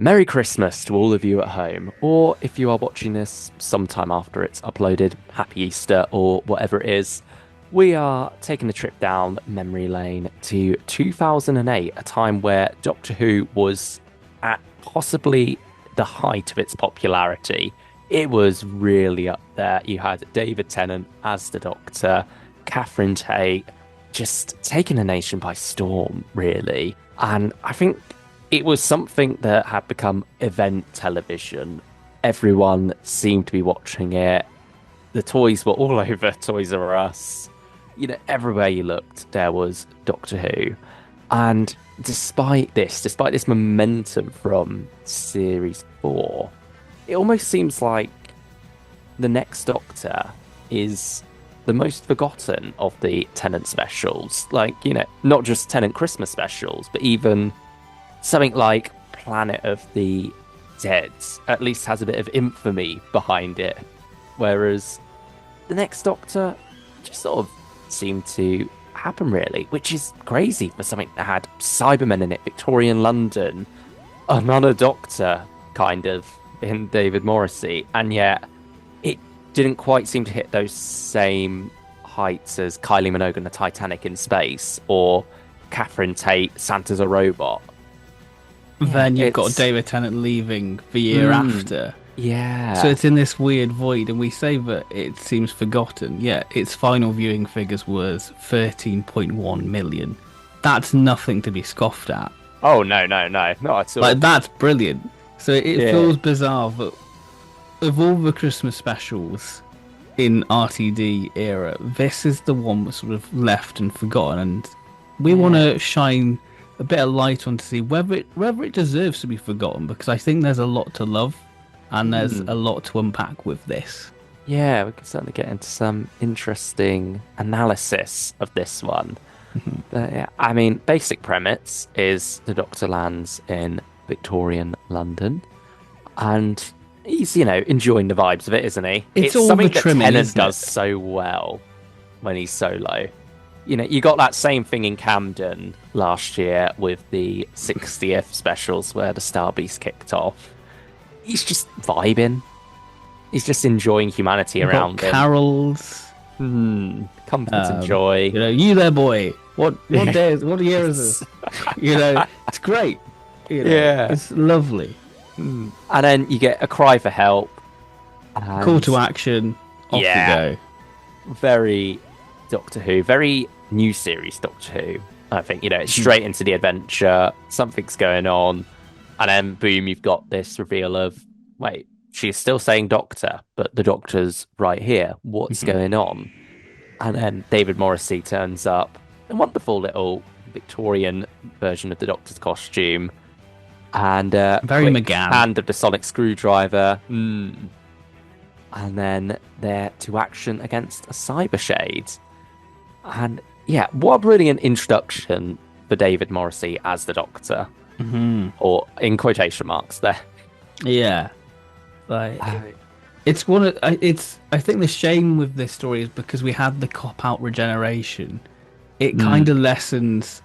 Merry Christmas to all of you at home, or if you are watching this sometime after it's uploaded, Happy Easter or whatever it is. We are taking a trip down memory lane to 2008, a time where Doctor Who was at possibly the height of its popularity. It was really up there. You had David Tennant as the Doctor, Catherine Tate just taking a nation by storm, really. And I think it was something that had become event television. Everyone seemed to be watching it. The toys were all over Toys R Us. Everywhere you looked, there was Doctor Who. And despite this momentum from Series 4, it almost seems like the next Doctor is the most forgotten of the Tennant specials. Not just Tennant Christmas specials, but even something like Planet of the Dead at least has a bit of infamy behind it. Whereas the next Doctor just sort of seemed to happen, really, which is crazy for something that had Cybermen in it, Victorian London, another Doctor, kind of, in David Morrissey, and yet it didn't quite seem to hit those same heights as Kylie Minogue and the Titanic in space, or Catherine Tate, Santa's a Robot. Then you've got David Tennant leaving the year after. Yeah. So it's in this weird void, and we say that it seems forgotten. Yeah, its final viewing figures was 13.1 million. That's nothing to be scoffed at. Oh, no, not at all. That's brilliant. So it feels bizarre that of all the Christmas specials in RTD era, this is the one that's sort of left and forgotten, and we want to shine a bit of light on to see whether it deserves to be forgotten, because I think there's a lot to love and there's a lot to unpack with this. Yeah, we can certainly get into some interesting analysis of this one. But yeah, I mean, basic premise is the Doctor lands in Victorian London, and he's, enjoying the vibes of it, isn't he? It's all something the that trimming, Tennant isn't it? does so well when he's solo. You got that same thing in Camden last year with the 60th specials where the Star Beast kicked off. He's just vibing. He's just enjoying humanity around him. Carols. Confidence and joy. You there, boy. What day is, what year is this? It's great. It's lovely. And then you get a cry for help. Call to action. Off you go. Very Doctor Who, very new series Doctor Who. I think, it's straight into the adventure. Something's going on. And then, boom, you've got this reveal of, wait, she's still saying Doctor, but the Doctor's right here. What's going on? And then David Morrissey turns up. A wonderful little Victorian version of the Doctor's costume. And very McGann. Hand of the sonic screwdriver. And then they're to action against a cyber shade. And yeah, what a brilliant introduction for David Morrissey as the Doctor. Or in quotation marks there. Yeah. It's one of I think the shame with this story is because we had the cop-out regeneration. It kind of lessens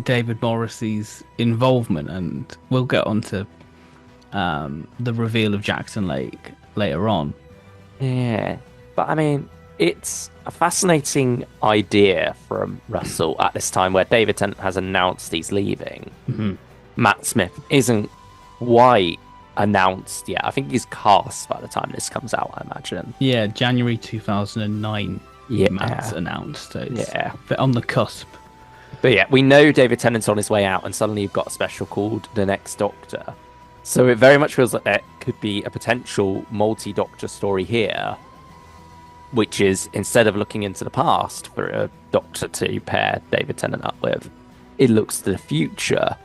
David Morrissey's involvement, and we'll get onto the reveal of Jackson Lake later on. Yeah, but I mean, it's a fascinating idea from Russell at this time where David Tennant has announced he's leaving. Matt Smith isn't quite announced yet. I think he's cast by the time this comes out, I imagine. Yeah, January 2009. Matt's announced. So it's on the cusp. But yeah, we know David Tennant's on his way out, and suddenly you've got a special called The Next Doctor. So it very much feels like there could be a potential multi-Doctor story here, which is, instead of looking into the past for a Doctor to pair David Tennant up with, it looks to the future.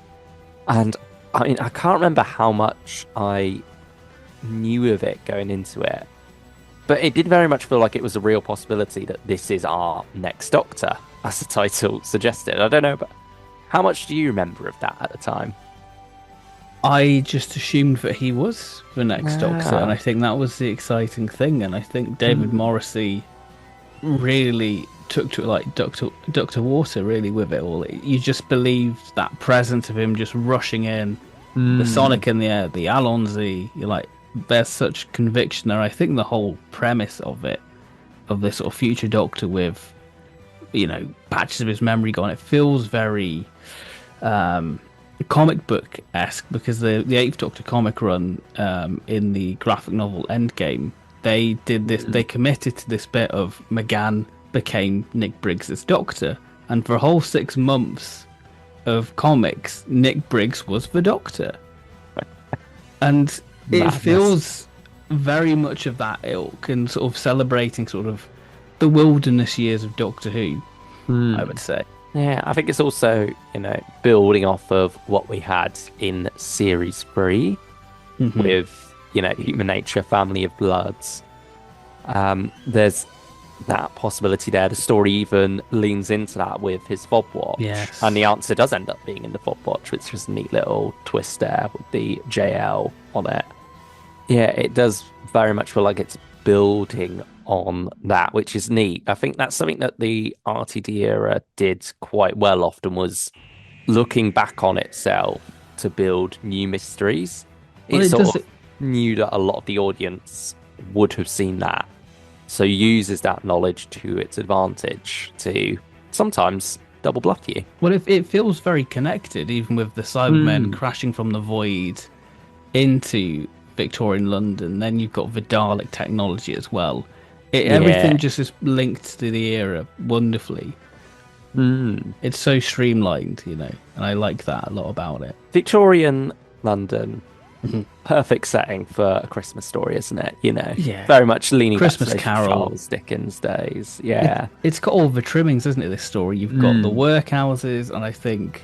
And I mean, I can't remember how much I knew of it going into it, but it did very much feel like it was a real possibility that this is our next Doctor, as the title suggested. I don't know, but how much do you remember of that at the time? I just assumed that he was the next Doctor, and I think that was the exciting thing. And I think David Morrissey really took to it like Doctor Water, really, with it all. You just believed that presence of him just rushing in, The Sonic and the Alonzi, you're like, there's such conviction there. I think the whole premise of it, of this sort of future Doctor with, patches of his memory gone, it feels very comic book esque, because the Eighth Doctor comic run in the graphic novel Endgame, they did this. They committed to this bit of McGann became Nick Briggs' Doctor, and for a whole 6 months of comics, Nick Briggs was the Doctor, and it feels very much of that ilk, and sort of celebrating sort of the wilderness years of Doctor Who, I would say. Yeah, I think it's also, building off of what we had in Series 3 with, Human Nature, Family of Bloods. There's that possibility there. The story even leans into that with his fob watch. Yes. And the answer does end up being in the fob watch, which is a neat little twist there with the JL on it. Yeah, it does very much feel like it's building on that, which is neat. I think that's something that the RTD era did quite well often, was looking back on itself to build new mysteries. Well, it sort of knew that a lot of the audience would have seen that, so uses that knowledge to its advantage to sometimes double bluff you. Well, it feels very connected, even with the Cybermen crashing from the void into Victorian London. Then you've got the Dalek technology as well. Everything just is linked to the era wonderfully. It's so streamlined, and I like that a lot about it. Victorian London, perfect setting for a Christmas story, isn't it? Yeah. Very much leaning Christmas back to Carol, Charles Dickens days. Yeah, it's got all the trimmings, isn't it? This story, you've got the workhouses, and I think,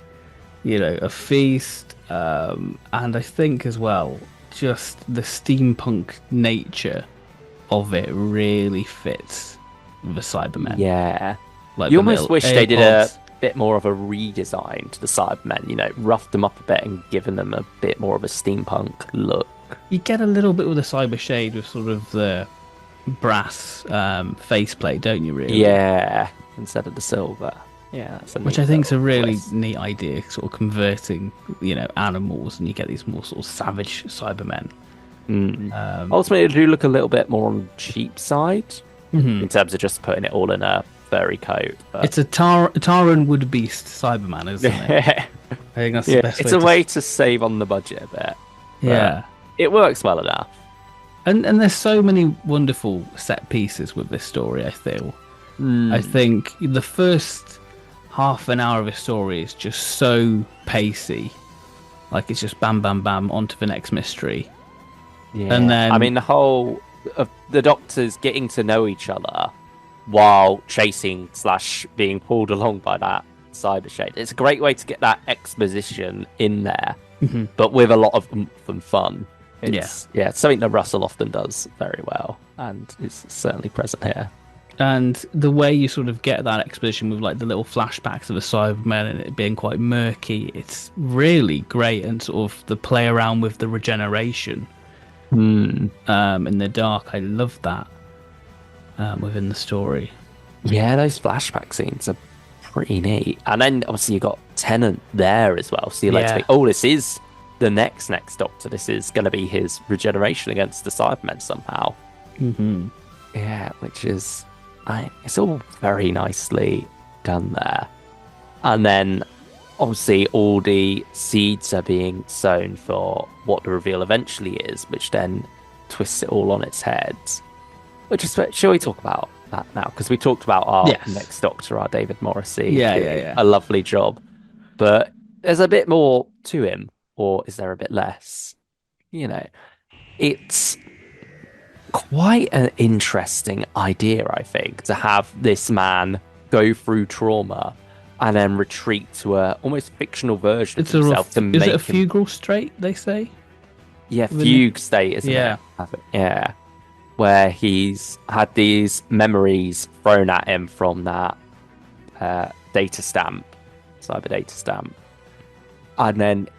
a feast, and I think as well, just the steampunk nature of it really fits the Cybermen. Yeah. Like you almost wish they did a AirPods. bit more of a redesign to the Cybermen, roughed them up a bit and given them a bit more of a steampunk look. You get a little bit with the cyber shade with sort of the brass faceplate, don't you, really? Yeah, instead of the silver. Yeah, that's which I think is a really neat idea, sort of converting, animals, and you get these more sort of savage Cybermen. Ultimately, they do look a little bit more on the cheap side in terms of just putting it all in a furry coat. But... It's a Taran Wood Beast Cyberman, isn't it? I think that's the best way. It's a way to save on the budget a bit. Yeah. It works well enough. And there's so many wonderful set pieces with this story, I feel. I think the first half an hour of a story is just so pacey. Like, it's just bam, bam, bam, onto the next mystery. Yeah. And then... I mean, the whole of the Doctors getting to know each other while chasing / being pulled along by that cyber shade. It's a great way to get that exposition in there, but with a lot of oomph and fun. It's something that Russell often does very well, and it's certainly present here. And the way you sort of get that exposition with like the little flashbacks of the Cybermen and it being quite murky, it's really great. And sort of the play around with the regeneration in the dark, I love that within the story. Yeah, those flashback scenes are pretty neat. And then obviously you got Tennant there as well, so you're like to think, oh, this is the next Doctor. This is going to be his regeneration against the Cybermen somehow. Yeah, which is... it's all very nicely done there. And then, obviously, all the seeds are being sown for what the reveal eventually is, which then twists it all on its head. Which is... Shall we talk about that now? Because we talked about our next Doctor, our David Morrissey. Yeah. A lovely job. But there's a bit more to him, or is there a bit less? It's... quite an interesting idea, I think, to have this man go through trauma and then retreat to a almost fictional version of himself to make Is it a fugal state, they say? Yeah, fugue state, isn't it? Yeah. Where he's had these memories thrown at him from that cyber data stamp, and then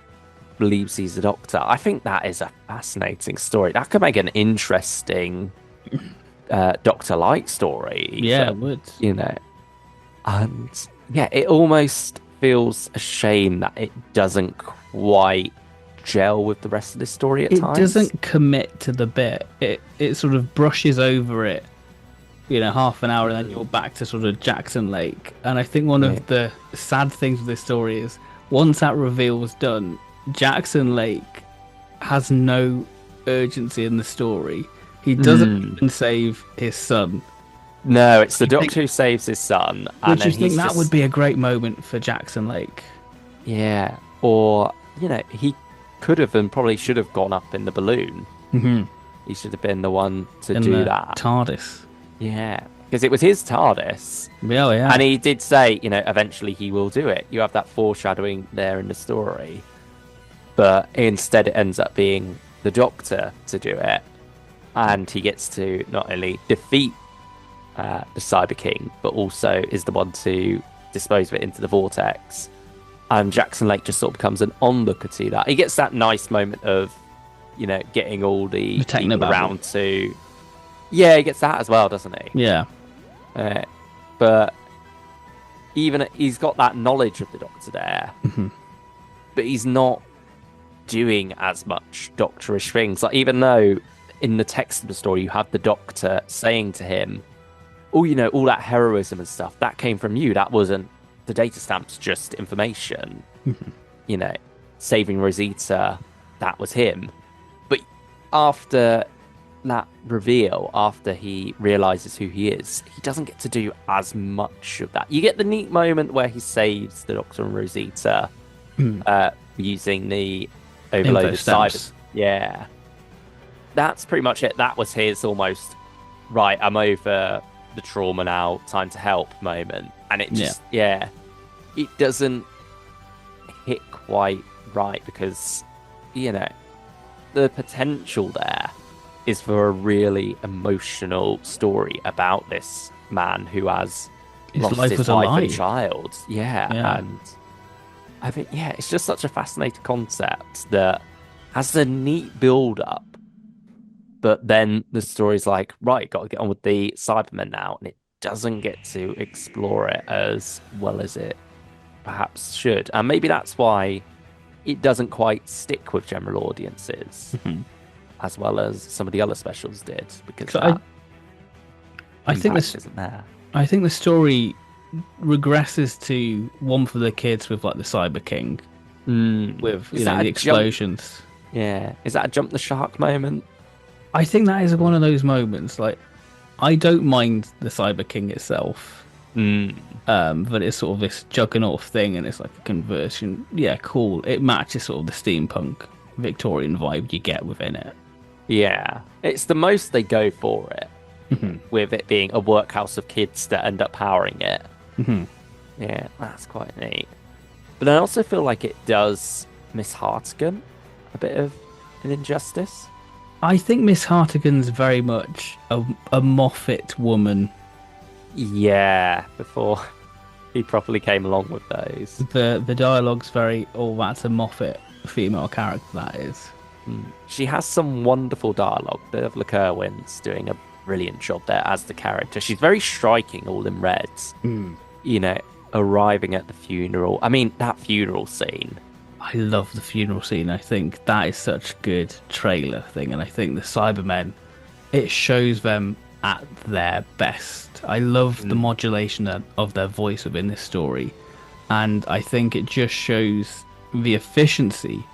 believes he's a Doctor. I think that is a fascinating story. That could make an interesting Doctor-like story. Yeah, it would. And it almost feels a shame that it doesn't quite gel with the rest of the story at It times. doesn't commit to the bit. It sort of brushes over it, half an hour, and then you're back to sort of Jackson Lake. And I think one of the sad things with this story is once that reveal was done, Jackson Lake has no urgency in the story. He doesn't even save his son. No, it's the Doctor who saves his son. Would you think that would be a great moment for Jackson Lake? Yeah, or, he could have and probably should have gone up in the balloon. Mm-hmm. He should have been the one to do that. TARDIS. Yeah, because it was his TARDIS. Yeah. And he did say, eventually he will do it. You have that foreshadowing there in the story. But instead it ends up being the Doctor to do it. And he gets to not only defeat the Cyber King, but also is the one to dispose of it into the vortex. And Jackson Lake just sort of becomes an onlooker to that. He gets that nice moment of, getting all the people around to... Yeah, he gets that as well, doesn't he? Yeah. But even he's got that knowledge of the Doctor there, but he's not doing as much Doctorish things. Like, even though in the text of the story you have the Doctor saying to him, all that heroism and stuff, that came from you. That wasn't the data stamps, just information. Saving Rosita, that was him. But after that reveal, after he realizes who he is, he doesn't get to do as much of that. You get the neat moment where he saves the Doctor and Rosita using the overloaded cyber. Yeah. That's pretty much it. That was his almost, right, I'm over the trauma now, time to help moment. And it just, it doesn't hit quite right because, the potential there is for a really emotional story about this man who has lost his wife and child. Yeah. And I think, it's just such a fascinating concept that has a neat build-up, but then the story's like, right, got to get on with the Cybermen now, and it doesn't get to explore it as well as it perhaps should. And maybe that's why it doesn't quite stick with general audiences as well as some of the other specials did, because I think this isn't there. I think the story regresses to one for the kids with like the Cyber King with the explosions. Yeah, is that a jump the shark moment? I think that is one of those moments. Like, I don't mind the Cyber King itself, but it's sort of this juggernaut thing, and it's like a conversion. Yeah, cool. It matches sort of the steampunk Victorian vibe you get within it. Yeah, it's the most they go for it, with it being a workhouse of kids that end up powering it. Yeah, that's quite neat. But I also feel like it does Miss Hartigan a bit of an injustice. I think Miss Hartigan's very much a Moffat woman. Yeah, before he properly came along with those. The dialogue's very, that's a Moffat female character, that is. She has some wonderful dialogue. Beverly Kerwin's doing a brilliant job there as the character. She's very striking, all in red. Arriving at the funeral. I mean, that funeral scene. I love the funeral scene. I think that is such a good trailer thing, and I think the Cybermen, it shows them at their best. I love the modulation of their voice within this story, and I think it just shows the efficiency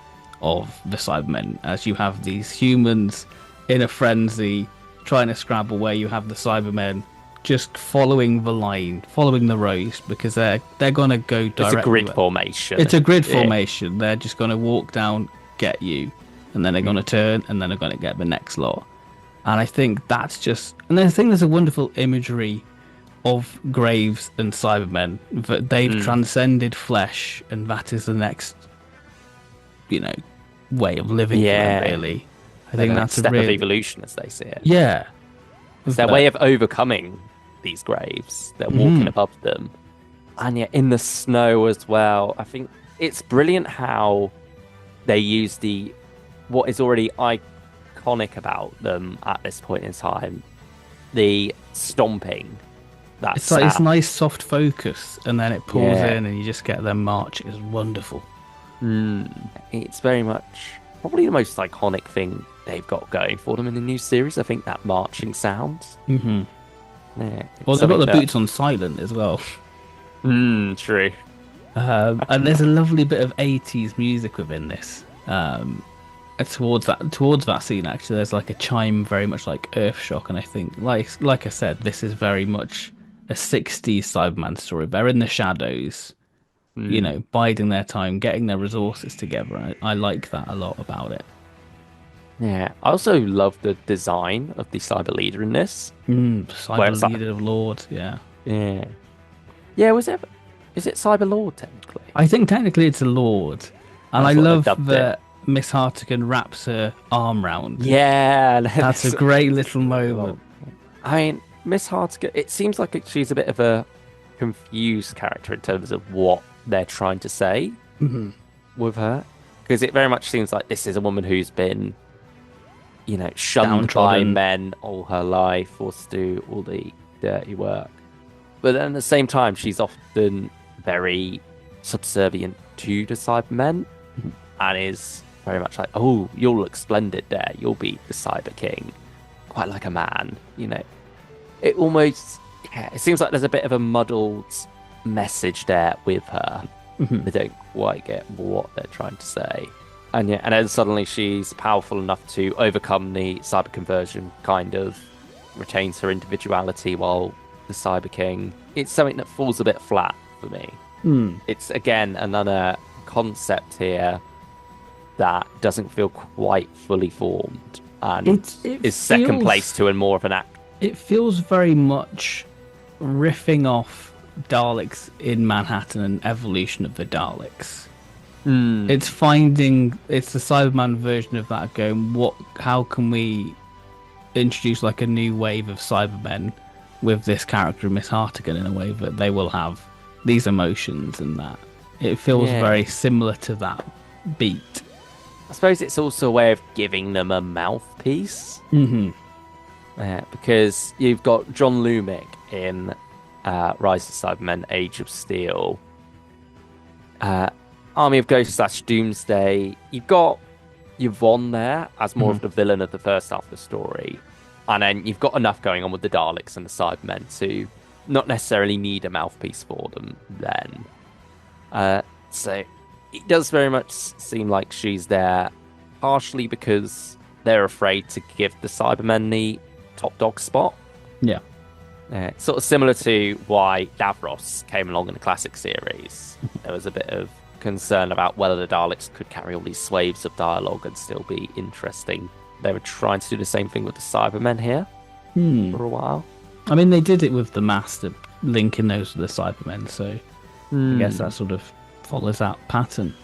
of the Cybermen, as you have these humans in a frenzy trying to scrabble, where you have the Cybermen just following the line, following the rows, because they're gonna go directly. It's a grid formation. It's a grid formation. They're just gonna walk down, get you, and then they're gonna turn, and then they're gonna get the next lot. And I think that's just, and I think there's a wonderful imagery of graves and Cybermen that they've transcended flesh, and that is the next, way of living. For them, really. I think that's a step of evolution, as they see it. Yeah, it's their way of overcoming these graves. They're walking above them, and yet in the snow as well. I think it's brilliant how they use what is already iconic about them at this point in time, the stomping. It's like this nice soft focus, and then it pulls in, and you just get them march. It's wonderful. It's very much probably the most iconic thing they've got going for them in the new series. I think that marching sound. Mm-hmm. Yeah, Well, they've got the boots on silent as well. True. And there's a lovely bit of 80s music within this. Towards that scene, actually, there's like a chime, very much like Earthshock, and I think, like I said, this is very much a 60s Cyberman story. They're in the shadows, biding their time, getting their resources together. I like that a lot about it. Yeah, I also love the design of the cyber leader in this. Cyber leader of Lord, yeah. Yeah. Yeah, is it Cyber Lord technically? I think technically it's a Lord. And I love that Miss Hartigan wraps her arm round. Yeah, that's a great little moment. I mean, Miss Hartigan, it seems like she's a bit of a confused character in terms of what they're trying to say with her. Because it very much seems like this is a woman who's been, shunned by men all her life, forced to do all the dirty work. But then at the same time, she's often very subservient to the Cybermen and is very much like, oh, you'll look splendid there. You'll be the Cyber King. Quite like a man, It almost, it seems like there's a bit of a muddled message there with her. They don't quite get what they're trying to say. And then suddenly she's powerful enough to overcome the cyber conversion, kind of retains her individuality while the Cyber King. It's something that falls a bit flat for me. It's, again, another concept here that doesn't feel quite fully formed and is second place to and more of an act. It feels very much riffing off Daleks in Manhattan and evolution of the Daleks. It's the Cyberman version of that going, how can we introduce like a new wave of Cybermen with this character Miss Hartigan in a way that they will have these emotions and that. It feels very similar to that beat. I suppose it's also a way of giving them a mouthpiece. Because you've got John Lumick in Rise of Cybermen, Age of Steel. Army of Ghosts / Doomsday. You've got Yvonne there as more of the villain of the first half of the story. And then you've got enough going on with the Daleks and the Cybermen to not necessarily need a mouthpiece for them then. So it does very much seem like she's there partially because they're afraid to give the Cybermen the top dog spot. Yeah. Sort of similar to why Davros came along in the classic series. There was a bit of concern about whether the Daleks could carry all these swathes of dialogue and still be interesting. They were trying to do the same thing with the Cybermen here for a while. I mean, they did it with the Master linking those with the Cybermen, so I guess that sort of follows that pattern.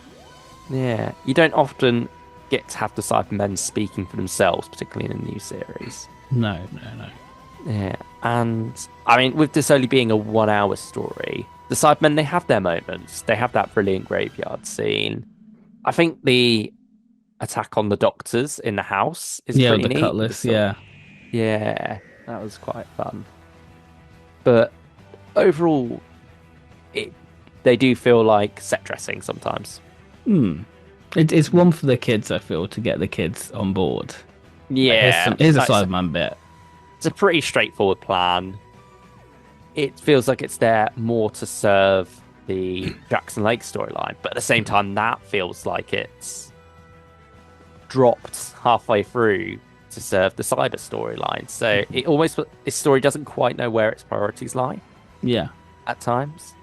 Yeah, you don't often get to have the Cybermen speaking for themselves, particularly in a new series. No. Yeah, and I mean, with this only being a 1 hour story, the Cybermen, they have their moments. They have that brilliant graveyard scene. I think the attack on the doctors in the house is pretty neat. The cutlass, Yeah, that was quite fun. But overall, they do feel like set dressing sometimes. It's one for the kids, I feel, to get the kids on board. Yeah. Here's a Cyberman bit. It's a pretty straightforward plan. It feels like it's there more to serve the Jackson Lake storyline, but at the same time, that feels like it's dropped halfway through to serve the cyber storyline. So this story doesn't quite know where its priorities lie. Yeah. At times.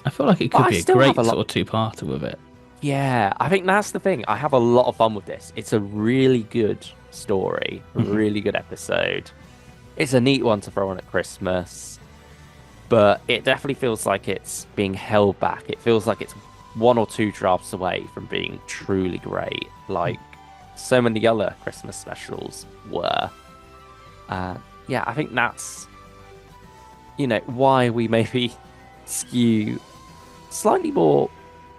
I feel like it could be a great sort of two-parter with it. Yeah, I think that's the thing. I have a lot of fun with this. It's a really good story, a really good episode. It's a neat one to throw on at Christmas, but it definitely feels like it's being held back. It feels like it's 1 or 2 drafts away from being truly great, like so many other Christmas specials were. Yeah, I think that's, why we maybe skew slightly more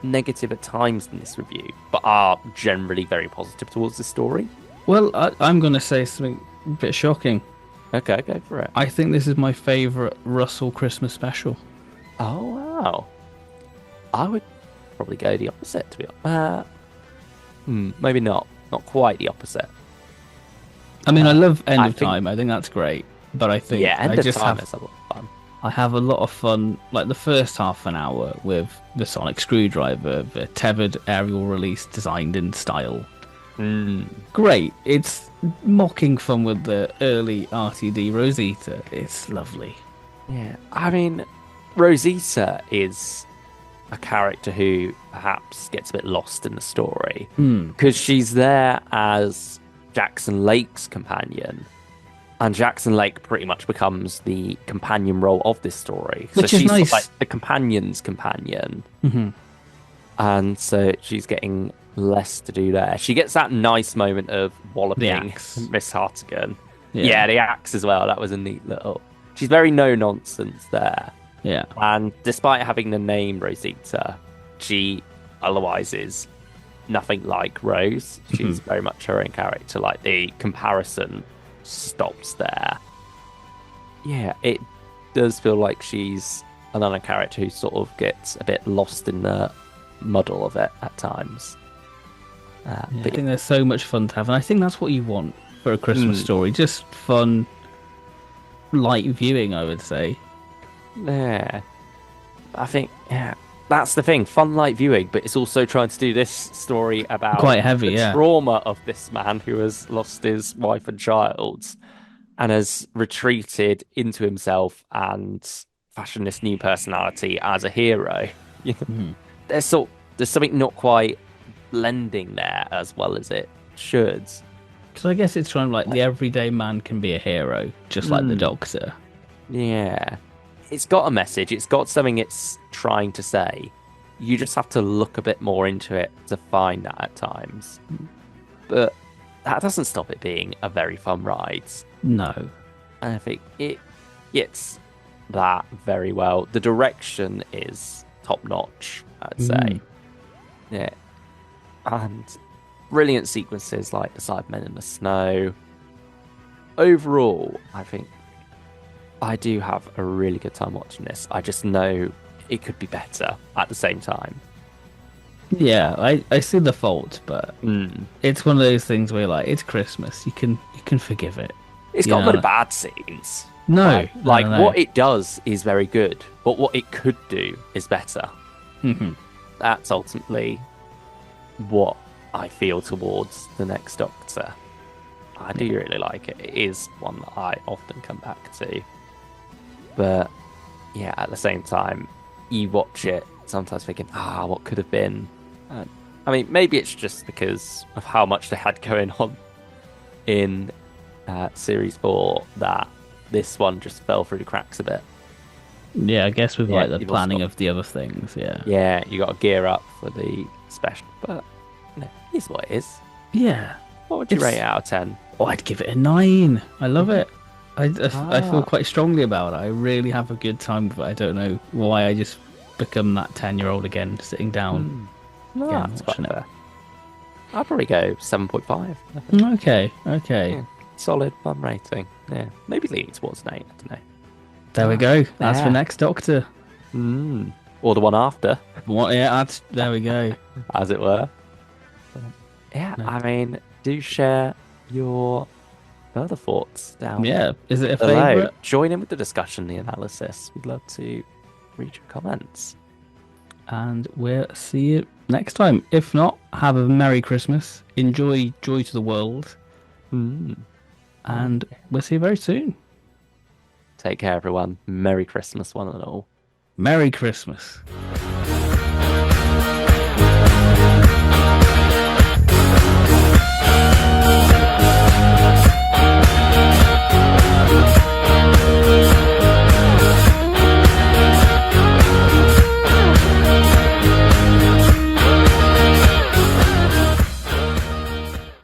negative at times in this review, but are generally very positive towards the story. Well, I'm going to say something a bit shocking. Okay, go for it. I think this is my favourite Russell Christmas special. Oh, wow. I would probably go the opposite, to be honest. maybe not quite the opposite. I mean, I love End I of think- Time. I think that's great. But I think Yeah, I End of just Time have is a lot of fun. I have a lot of fun, like the first half an hour with the sonic screwdriver, the tethered aerial release designed in style. Great. It's mocking fun with the early RTD Rosita. It's lovely. Yeah, I mean, Rosita is a character who perhaps gets a bit lost in the story because she's there as Jackson Lake's companion, and Jackson Lake pretty much becomes the companion role of this story. Which so is she's sort of nice. like the companion's companion, Mhm. and so she's getting less to do there. She gets that nice moment of The walloping axe. Miss Hartigan. Yeah. Yeah, the axe as well. That was a neat little. She's very no nonsense there. Yeah. And despite having the name Rosita, she otherwise is nothing like Rose. She's very much her own character. Like the comparison stops there. Yeah, it does feel like she's another character who sort of gets a bit lost in the muddle of it at times. I think there's so much fun to have, and I think that's what you want for a Christmas story. Just fun, light viewing, I would say. Yeah, I think that's the thing. Fun light viewing, but it's also trying to do this story about Quite heavy, the yeah. trauma of this man who has lost his wife and child and has retreated into himself and fashioned this new personality as a hero. There's something not quite blending there as well as it should. Because I guess it's trying like the everyday man can be a hero, just like the Doctor. Yeah. It's got a message. It's got something it's trying to say. You just have to look a bit more into it to find that at times. But that doesn't stop it being a very fun ride. No. And I think it gets that very well. The direction is top notch, I'd say. Yeah. And brilliant sequences like the Cybermen in the snow. Overall, I think I do have a really good time watching this. I just know it could be better at the same time. Yeah, I see the fault, but it's one of those things where like it's Christmas, you can forgive it. It's got no bad scenes. No, no. What it does is very good, but what it could do is better. That's ultimately what I feel towards the next Doctor. I do really like it. It is one that I often come back to. But yeah, at the same time, you watch it sometimes thinking, what could have been? I mean, maybe it's just because of how much they had going on in Series 4 that this one just fell through the cracks a bit. Yeah, I guess with like the you've planning also of the other things, yeah. Yeah, you got to gear up for the special. But it is what it is. Yeah. What would you rate it out of 10? Oh, I'd give it a 9. I love it. I feel quite strongly about it. I really have a good time with it. I don't know why I just become that 10-year-old again, sitting down. No, Yeah, that's quite watching it. fair. I'd probably go 7.5. Okay. Yeah, solid fun rating. Yeah, maybe leaning towards an 8. I don't know. There we go. That's Yeah. the next Doctor. Or the one after, What? Yeah, there we go. as it were. Yeah, I mean, do share your further thoughts down Yeah. Is it a below. favourite? Join in with the discussion, the analysis. We'd love to read your comments. And we'll see you next time. If not, have a Merry Christmas. Enjoy Joy to the World. And we'll see you very soon. Take care, everyone. Merry Christmas, one and all. Merry Christmas.